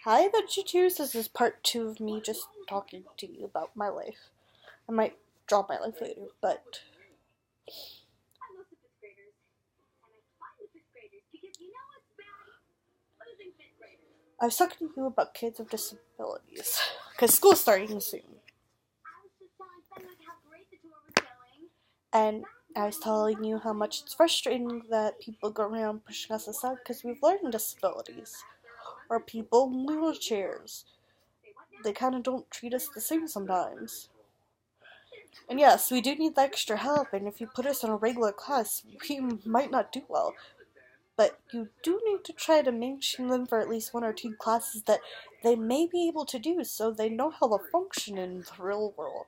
Hi, Vegetables. This is part 2 of me just talking to you about my life. I might draw my life later, but I was talking to you about kids with disabilities because school's starting soon. And I was telling you how much it's frustrating that people go around pushing us aside because we have learning disabilities or people in wheelchairs. They kind of don't treat us the same sometimes. And yes, we do need the extra help, and if you put us in a regular class, we might not do well. But you do need to try to mainstream them for at least one or two classes that they may be able to do so they know how to function in the real world.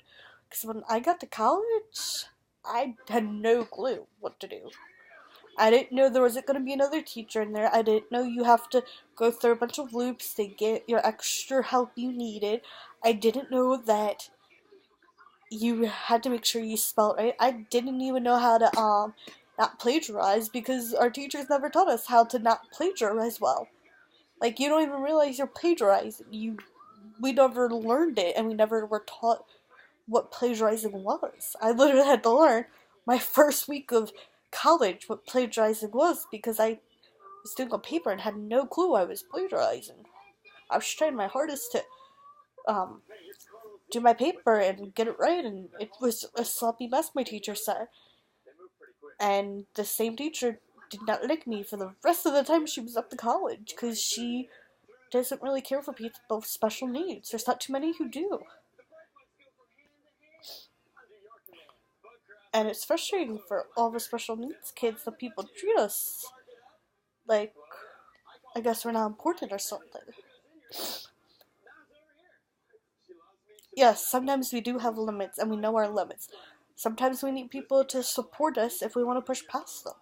Because when I got to college, I had no clue what to do. I didn't know there wasn't going to be another teacher in there. I didn't know you have to go through a bunch of loops to get your extra help you needed. I didn't know that you had to make sure you spelled right. I didn't even know how to not plagiarize because our teachers never taught us how to not plagiarize well. Like you don't even realize you're plagiarizing. We never learned it and we never were taught what plagiarizing was. I literally had to learn my first week of college what plagiarizing was because I was doing a paper and had no clue I was plagiarizing. I was trying my hardest to um do my paper and get it right, and it was a sloppy mess, my teacher said. And the same teacher did not like me for the rest of the time she was up to college because she doesn't really care for people with special needs. There's not too many who do. And it's frustrating for all the special needs kids that people treat us like, I guess we're not important or something. Yes, sometimes we do have limits and we know our limits. Sometimes we need people to support us if we want to push past them.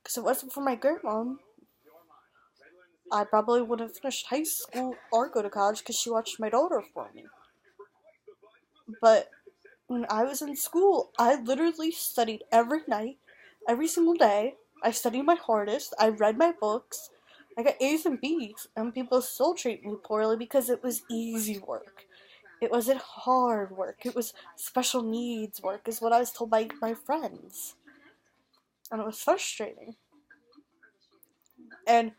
Because if it wasn't for my grandma, I probably would have finished high school or go to college because she watched my daughter for me. But when I was in school, I literally studied every night, every single day. I studied my hardest. I read my books. I got A's and B's, and people still treat me poorly because it was easy work. It wasn't hard work. It was special needs work, is what I was told by my friends. And it was frustrating. And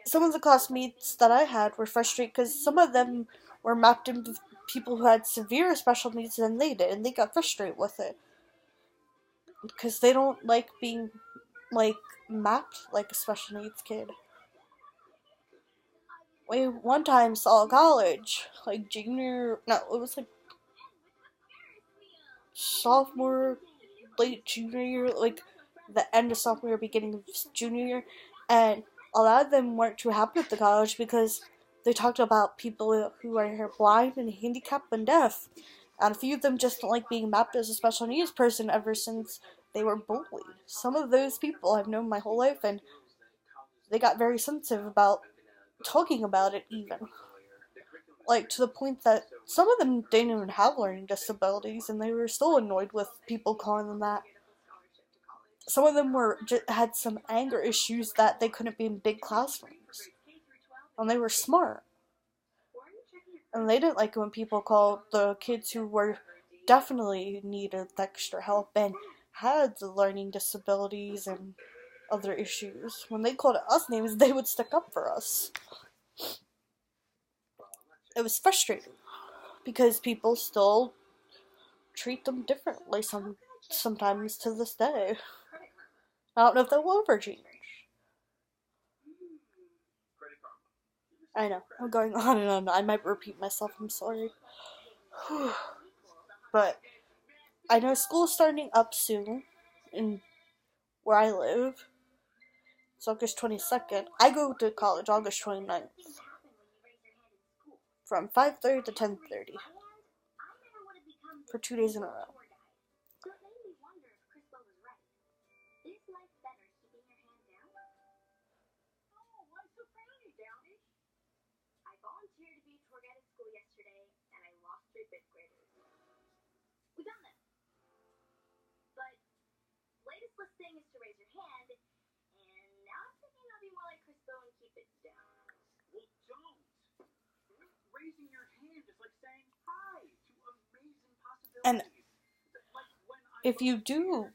some of the classmates that I had were frustrated because some of them were mapped in with people who had severe special needs than they did, and they got frustrated with it because they don't like being like mapped like a special needs kid. We one time saw a college, like junior, no, it was like sophomore, late junior year, like the end of sophomore year, beginning of junior year, and a lot of them weren't too happy with the college because they talked about people who are blind and handicapped and deaf, and a few of them just don't like being mapped as a special needs person ever since they were bullied. Some of those people I've known my whole life, and they got very sensitive about talking about it even. Like, to the point that some of them didn't even have learning disabilities, and they were still annoyed with people calling them that. Some of them had some anger issues that they couldn't be in big classrooms, and they were smart. And they didn't like when people called the kids who were definitely needed extra help and had the learning disabilities and other issues. When they called us names, they would stick up for us. It was frustrating because people still treat them differently sometimes to this day. I don't know if that will ever change. I know, I'm going on and on. I might repeat myself, I'm sorry. But I know school's starting up soon in where I live. It's August 22nd. I go to college August 29th from 5:30 to 10:30 for 2 days in a row. And if you do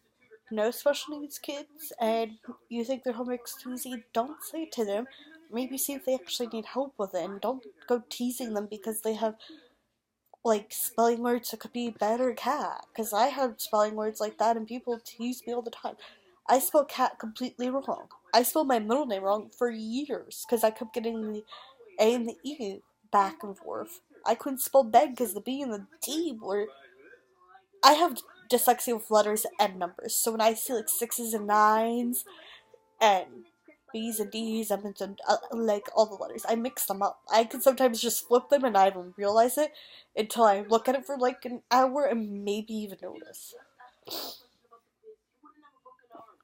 know special needs kids and you think their homework's too easy, don't say it to them. Maybe see if they actually need help with it, and don't go teasing them because they have like spelling words that could be bed or cat. Because I have spelling words like that, and people tease me all the time. I spell cat completely wrong. I spelled my middle name wrong for years because I kept getting the A and the E back and forth. I couldn't spell bed because the B and the D were. I have dyslexia with letters and numbers, so when I see like 6s and 9s and B's and D's and like all the letters, I mix them up. I can sometimes just flip them and I don't realize it until I look at it for like an hour and maybe even notice.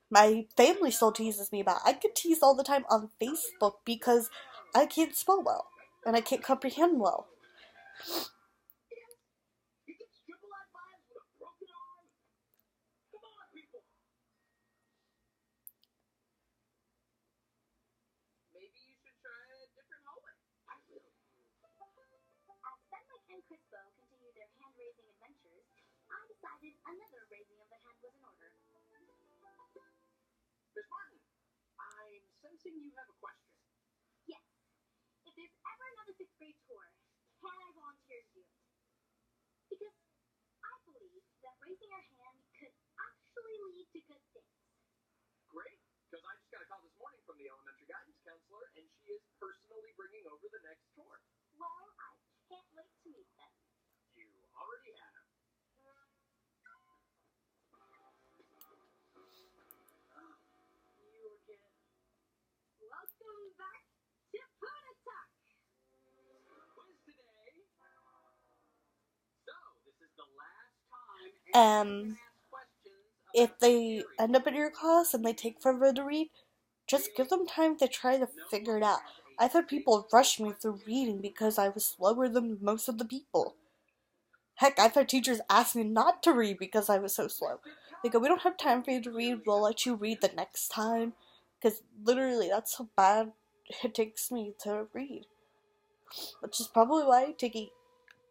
My family still teases me about it. I get teased all the time on Facebook because I can't spell well and I can't comprehend well. If they end up in your class and they take forever to read, just give them time to try to figure it out. I've had people rush me through reading because I was slower than most of the people. Heck, I've had teachers ask me not to read because I was so slow. They go, we don't have time for you to read, we'll let you read the next time. Because literally, that's how bad it takes me to read. Which is probably why taking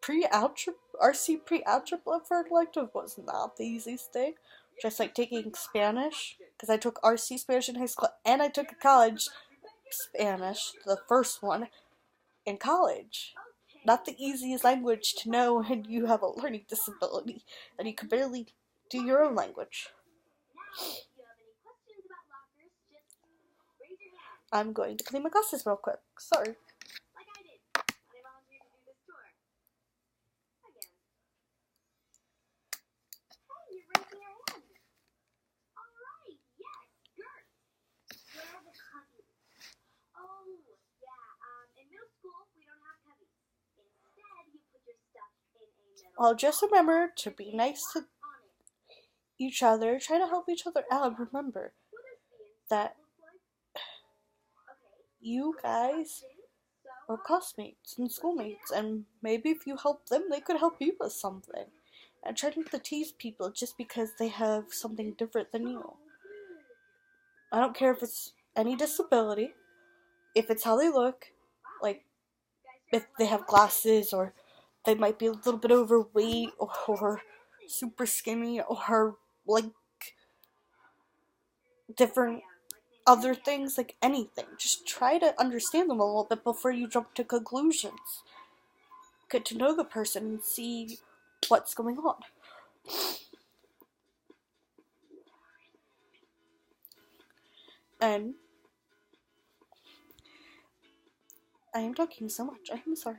RC pre-algebra for elective was not the easiest thing. Just like taking Spanish, because I took RC Spanish in high school, and I took a college Spanish, the first one, in college. Not the easiest language to know when you have a learning disability and you can barely do your own language. I'm going to clean my glasses real quick. Sorry. Well, just remember to be nice to each other, try to help each other out, and remember that you guys are classmates and schoolmates, and maybe if you help them, they could help you with something. And try not to tease people just because they have something different than you. I don't care if it's any disability, if it's how they look, like if they have glasses or they might be a little bit overweight or super skinny or like different other things, like anything. Just try to understand them a little bit before you jump to conclusions. Get to know the person and see what's going on. And I am talking so much. I'm sorry.